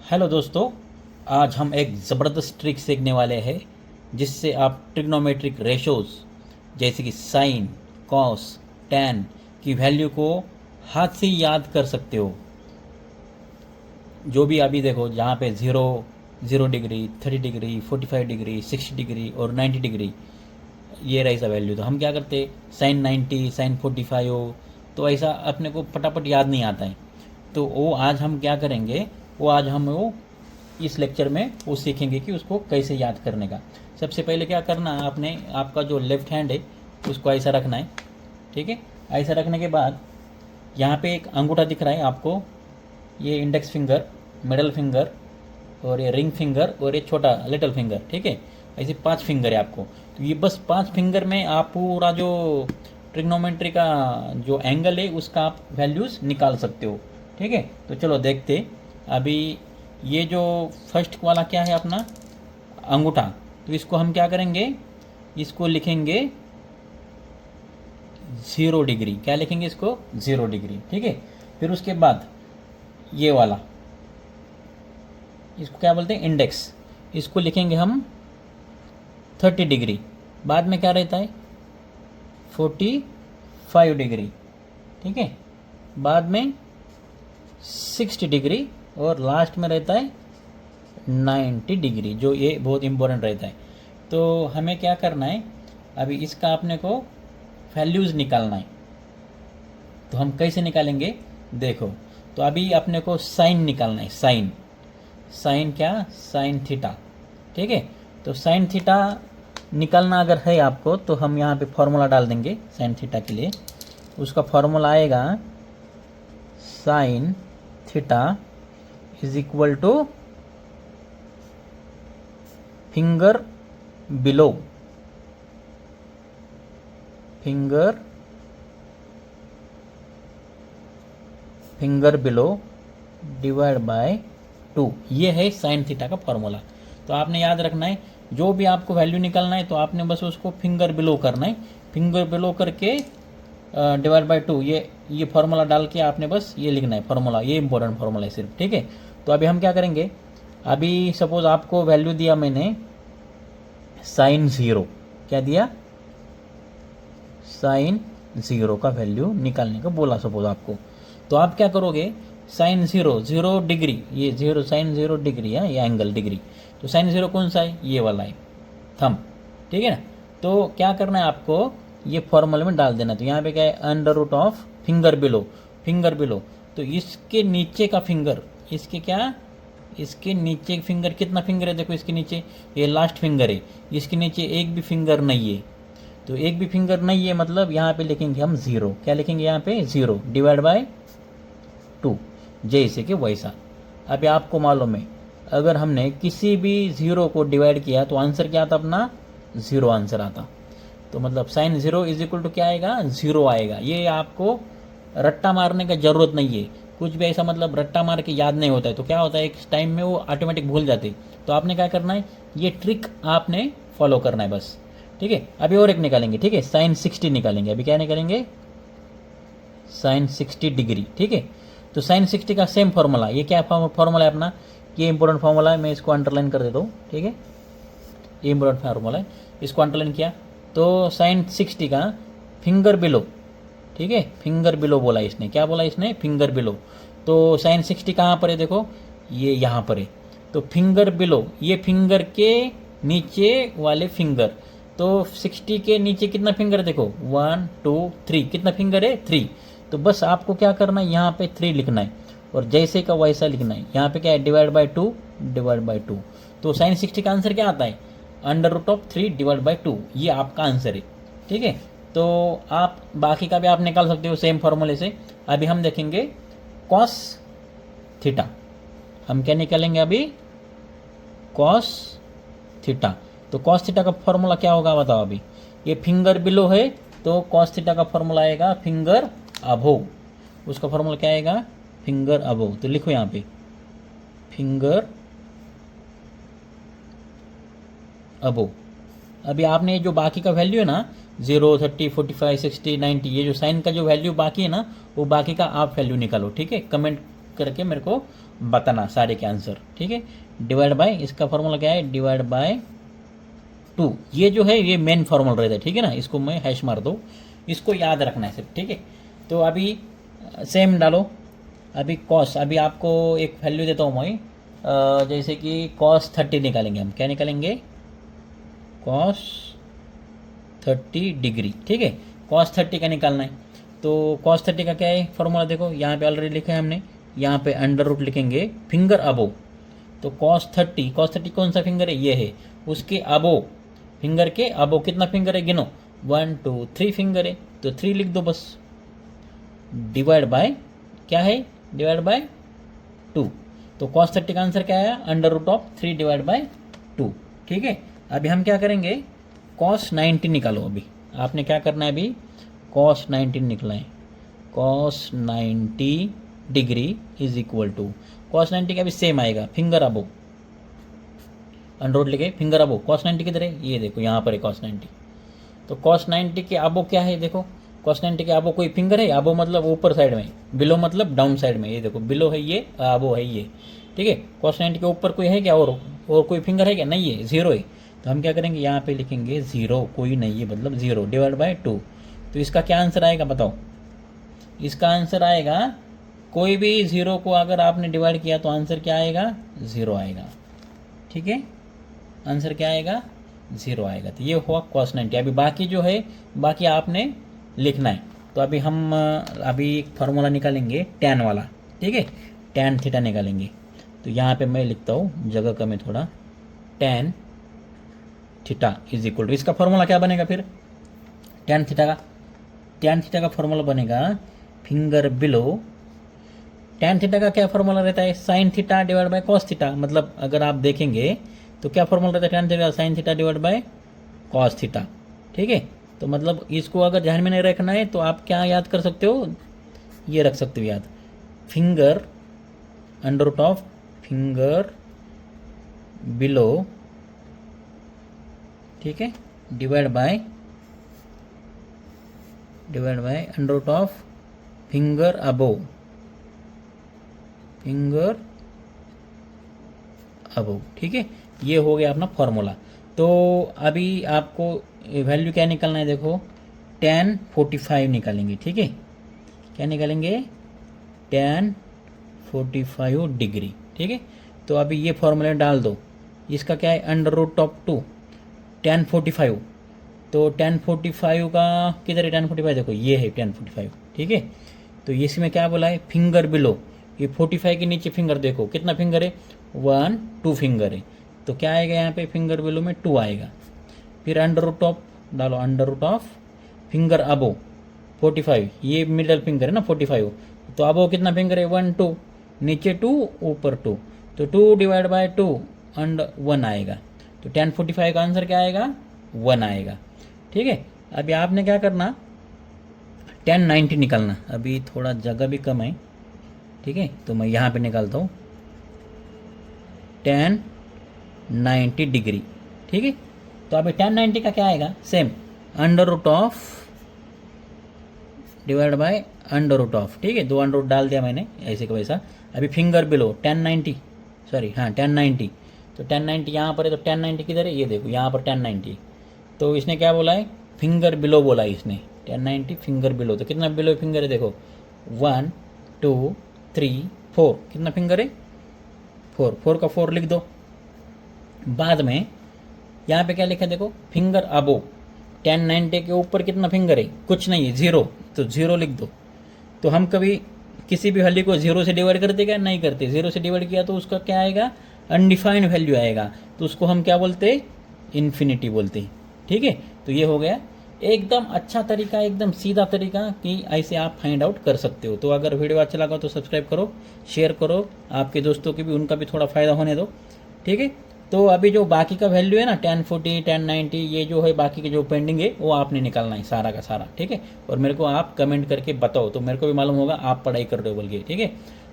Hello दोस्तों, आज हम एक ज़बरदस्त ट्रिक सीखने वाले हैं जिससे आप ट्रिग्नोमेट्रिक रेशोज़ जैसे कि साइन, कॉस, टैन की वैल्यू को हाथ से ही याद कर सकते हो। जो भी अभी देखो, जहाँ पे 0 डिग्री, 30 डिग्री, 45 डिग्री, 60 डिग्री और 90 डिग्री ये रही सा वैल्यू, तो हम क्या करते, साइन 90, साइन 45 हो तो ऐसा अपने को फटाफट याद नहीं आता है। तो वो आज हम क्या करेंगे, वो आज हम वो इस लेक्चर में वो सीखेंगे कि उसको कैसे याद करने का। सबसे पहले क्या करना है, आपने आपका जो लेफ्ट हैंड है उसको ऐसा रखना है। ठीक है, ऐसा रखने के बाद यहाँ पे एक अंगूठा दिख रहा है आपको, ये इंडेक्स फिंगर, मिडल फिंगर और ये रिंग फिंगर और ये छोटा लिटिल फिंगर। ठीक है, ऐसे 5 फिंगर है आपको। तो ये बस 5 फिंगर में आप पूरा जो ट्रिग्नोमेट्री का जो एंगल है उसका आप वैल्यूज़ निकाल सकते हो। ठीक है, तो चलो देखते। अभी ये जो फर्स्ट वाला क्या है अपना अंगूठा, तो इसको हम क्या करेंगे, इसको लिखेंगे 0 डिग्री। क्या लिखेंगे इसको? 0 डिग्री। ठीक है, फिर उसके बाद ये वाला, इसको क्या बोलते हैं, इंडेक्स, इसको लिखेंगे हम 30 डिग्री। बाद में क्या रहता है, 45 डिग्री। ठीक है, बाद में 60 डिग्री और लास्ट में रहता है 90 डिग्री, जो ये बहुत इम्पोर्टेंट रहता है। तो हमें क्या करना है, अभी इसका अपने को वैल्यूज़ निकालना है। तो हम कैसे निकालेंगे देखो। तो अभी अपने को साइन निकालना है। साइन, साइन क्या, साइन थीटा। ठीक है, तो साइन थीटा निकालना अगर है आपको तो हम यहाँ पे फॉर्मूला डाल देंगे साइन थीटा के लिए। उसका फॉर्मूला आएगा sine theta is equal two finger below, finger below divide by 2। ये है साइन थीटा का फॉर्मूला। तो आपने याद रखना है, जो भी आपको वैल्यू निकालना है तो आपने बस उसको फिंगर बिलो करना है। फिंगर बिलो करके डिवाइड बाय 2, ये फार्मूला डाल के आपने बस ये लिखना है फार्मूला। ये इंपॉर्टेंट फार्मूला है सिर्फ। ठीक है, तो अभी हम क्या करेंगे, अभी सपोज आपको वैल्यू दिया मैंने साइन 0, क्या दिया, साइन 0 का वैल्यू निकालने को बोला सपोज आपको। तो आप क्या करोगे, साइन 0 डिग्री, ये 0 साइन 0 डिग्री है, ये एंगल डिग्री। तो साइन 0 कौन सा है, ये वाला है, थंब। ठीक है ना, तो क्या करना है आपको, ये फॉर्मूले में डाल देना। तो यहाँ पे क्या है, under root of finger below, finger below. तो इसके नीचे का फिंगर, इसके क्या, इसके नीचे फिंगर, कितना फिंगर है देखो इसके नीचे, ये लास्ट फिंगर है, इसके नीचे एक भी फिंगर नहीं है। तो एक भी फिंगर नहीं है मतलब यहाँ पे लिखेंगे हम 0। क्या लिखेंगे यहाँ पे, 0 डिवाइड बाय 2, जैसे कि वैसा। अभी आपको मालूम है, अगर हमने किसी भी 0 को डिवाइड किया तो आंसर क्या आता, अपना 0 आंसर आता। तो मतलब साइन 0 इज इक्वल टू क्या आएगा, 0 आएगा। ये आपको रट्टा मारने का ज़रूरत नहीं है, कुछ भी ऐसा मतलब रट्टा मार के याद नहीं होता है। तो क्या होता है, एक टाइम में वो ऑटोमेटिक भूल जाते। तो आपने क्या करना है, ये ट्रिक आपने फॉलो करना है बस। ठीक है, अभी और एक निकालेंगे। ठीक है, साइन 60 निकालेंगे। अभी क्या निकालेंगे, साइन 60 डिग्री। ठीक है, तो साइन 60 का सेम फार्मूला, ये क्या फार्मूला है अपना, ये इंपॉर्टेंट फार्मूला है, मैं इसको अंडरलाइन कर देता हूँ। ठीक है, ये इंपॉर्टेंट फार्मूला है, इसको अंडरलाइन किया। तो साइन 60 का फिंगर बिलो, ठीक है, फिंगर बिलो बोला इसने, क्या बोला इसने, फिंगर बिलो। तो साइन 60 कहाँ पर है देखो, ये यहाँ पर है। तो फिंगर बिलो, ये फिंगर के नीचे वाले फिंगर। तो 60 के नीचे कितना फिंगर देखो, 1 2 3, कितना फिंगर है, 3। तो बस आपको क्या करना है, यहाँ पे 3 लिखना है और जैसे का वैसा लिखना है। यहाँ पे क्या है, डिवाइड बाय 2, डिवाइड बाय 2। तो साइन 60 का आंसर क्या आता है, under root of 3 divide by 2, ये आपका आंसर है। ठीक है, तो आप बाकी का भी आप निकाल सकते हो सेम फार्मूले से। अभी हम देखेंगे कॉस थीटा, हम क्या निकालेंगे अभी, कॉस थीटा। तो कॉस थीटा का फॉर्मूला क्या होगा बताओ। अभी ये फिंगर बिलो है तो कॉस थीटा का फॉर्मूला आएगा फिंगर अबोव। उसका फॉर्मूला क्या आएगा, फिंगर अबोव। तो लिखो यहाँ पे फिंगर अबोव। अभी आपने जो बाकी का वैल्यू है ना, 0 30 45 60 90, ये जो साइन का जो वैल्यू बाकी है ना, वो बाकी का आप वैल्यू निकालो। ठीक है, कमेंट करके मेरे को बताना सारे के आंसर, ठीक है। डिवाइड बाय, इसका फॉर्मूला क्या है, डिवाइड बाय 2, ये जो है ये मेन फॉर्मूला रहता है, ठीक है ना। इसको मैं हैश मार दो, इसको याद रखना है सिर्फ, ठीक है। तो अभी सेम डालो, अभी कॉस, अभी आपको एक वैल्यू देता हूँ मैं, जैसे कि कॉस 30 निकालेंगे हम, क्या निकालेंगे, कॉस 30 डिग्री, ठीक है। कॉस 30 का निकालना है, तो कॉस 30 का क्या है फॉर्मूला, देखो यहाँ पे ऑलरेडी लिखा है हमने, यहाँ पे अंडर रूट लिखेंगे फिंगर अबो, तो कॉस 30 कौन सा फिंगर है, ये है, उसके अबो, फिंगर के अबो कितना फिंगर है गिनो, 1 2 3 फिंगर है, तो 3 लिख दो बस, डिवाइड बाय क्या है, डिवाइड बाय 2, तो कॉस 30 का आंसर क्या आया, under root of 3 divide by 2, ठीक है। अभी हम क्या करेंगे, कॉस 90 निकालो, अभी आपने क्या करना है, अभी कॉस 90 निकला है, cos 90 degree is equal to, cos 90 का भी सेम आएगा, फिंगर अबो, अंडर रूट लिखे फिंगर अबो, कॉस 90 किधर है, ये देखो यहाँ पर है कॉस 90, तो कॉस 90 के अबो क्या है, देखो कॉस 90 के अबो कोई फिंगर है, अबो मतलब ऊपर साइड में, बिलो मतलब डाउन साइड में, ये देखो बिलो है ये, अबो है ये, ठीक है। कॉस 90 के ऊपर कोई है क्या, और कोई फिंगर है क्या, नहीं है, जीरो है, तो हम क्या करेंगे, यहाँ पे लिखेंगे जीरो, कोई नहीं है मतलब जीरो, डिवाइड बाय 2, तो इसका क्या आंसर आएगा बताओ, इसका आंसर आएगा, कोई भी जीरो को अगर आपने डिवाइड किया तो आंसर क्या आएगा, जीरो आएगा, ठीक है, आंसर क्या आएगा, जीरो आएगा। तो ये हुआ कॉस 90। अभी बाकी जो है, बाकी आपने लिखना है, तो अभी हम अभी एक फार्मूला निकालेंगे टैन वाला, ठीक है, टैन थीटा निकालेंगे, तो यहाँ पे मैं लिखता हूँ, जगह कम है थोड़ा, tan theta is equal to, इसका फॉर्मूला क्या बनेगा फिर, टैन थीटा का फॉर्मूला बनेगा फिंगर बिलो, टैन थीटा का क्या फॉर्मूला रहता है, sine theta divide by cos theta, मतलब अगर आप देखेंगे तो क्या फॉर्मूला रहता है tan theta, sine theta divide by cos theta, ठीक है। तो मतलब इसको अगर ध्यान में नहीं रखना है तो आप क्या याद कर सकते हो, ये रख सकते हो याद, finger under root of finger below, ठीक है, divide by under root of finger above, ठीक है। ये हो गया अपना फॉर्मूला। तो अभी आपको वैल्यू क्या निकालना है, देखो tan 45 निकालेंगे, ठीक है, क्या निकालेंगे, tan 45 डिग्री, ठीक है। तो अभी ये फॉर्मूला डाल दो, इसका क्या है, अंडर रूट ऑफ 2 tan 45, तो tan 45 का किधर है, tan 45 देखो ये है tan 45, ठीक है। तो इसमें क्या बोला है, फिंगर बिलो, ये 45 के नीचे फिंगर देखो कितना फिंगर है, 1 2 फिंगर है, तो क्या आएगा यहाँ पे, फिंगर बिलो में 2 आएगा, फिर अंडर रूट ऑफ डालो, अंडर रूट ऑफ फिंगर अबो 45, ये मिडल फिंगर है ना 45, तो अबो कितना फिंगर है, 1 2, नीचे 2 ऊपर 2, तो 2 डिवाइड बाय 2 अंडर 1 आएगा, तो tan 45 का आंसर क्या आएगा, 1 आएगा, ठीक है। अभी आपने क्या करना, tan 90 निकालना, अभी थोड़ा जगह भी कम है, ठीक है, तो मैं यहाँ पे निकालता हूँ tan 90 डिग्री, ठीक है। तो अभी tan 90 का क्या आएगा, same under root of divide by under root of, ठीक है, 2 अंडर रूट डाल दिया मैंने ऐसे का वैसा। अभी फिंगर बिलो tan 90, सॉरी हाँ tan 90, तो tan 90 यहाँ पर है, तो tan 90 किधर है, ये देखो यहाँ पर tan 90, तो इसने क्या बोला है, फिंगर बिलो बोला है इसने, tan 90 फिंगर बिलो, तो कितना बिलो फिंगर है देखो, 1 2 3 4, कितना फिंगर है, 4 का 4 लिख दो। बाद में यहाँ पे क्या लिखा है देखो, फिंगर अबो, tan 90 के ऊपर कितना फिंगर है, कुछ नहीं है, 0, तो 0 लिख दो। तो हम कभी किसी भी वैल्यू को 0 से डिवाइड करते क्या, नहीं करते, 0 से डिवाइड किया तो उसका क्या आएगा, अनडिफाइंड वैल्यू आएगा, तो उसको हम क्या बोलते हैं, इन्फिनिटी बोलते हैं, ठीक है। तो ये हो गया एकदम अच्छा तरीका, एकदम सीधा तरीका कि ऐसे आप फाइंड आउट कर सकते हो। तो अगर वीडियो अच्छा लगा तो सब्सक्राइब करो, शेयर करो, आपके दोस्तों की भी, उनका भी थोड़ा फ़ायदा होने दो, ठीक है। तो अभी जो बाकी का वैल्यू है ना, tan 40 tan 90, ये जो है बाकी के जो पेंडिंग है वो आपने निकालना है सारा का सारा, ठीक है। और मेरे को आप कमेंट करके बताओ, तो मेरे को भी मालूम होगा आप पढ़ाई कर रहे हो बोल के, ठीक है।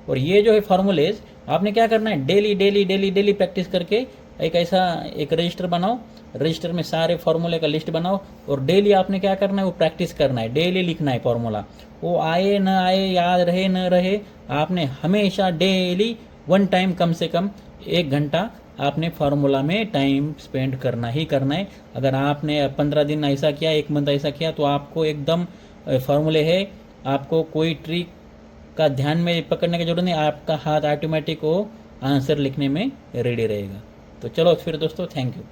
और ये जो है फार्मूलेज आपने क्या करना है, डेली प्रैक्टिस करके एक रजिस्टर बनाओ, रजिस्टर में सारे फार्मूले का लिस्ट बनाओ, और डेली आपने क्या करना है, वो प्रैक्टिस करना है, डेली लिखना है फार्मूला, वो आए न आए, याद रहे न रहे, आपने हमेशा डेली 1 टाइम कम से कम 1 घंटा आपने फार्मूला में टाइम स्पेंड करना ही करना है। अगर आपने 15 दिन ऐसा किया, 1 मंथ ऐसा किया, तो आपको एकदम फार्मूले है, आपको कोई ट्रिक का ध्यान में पकड़ने की जरूरत नहीं, आपका हाथ ऑटोमेटिक वो आंसर लिखने में रेडी रहेगा। तो चलो फिर दोस्तों, थैंक यू।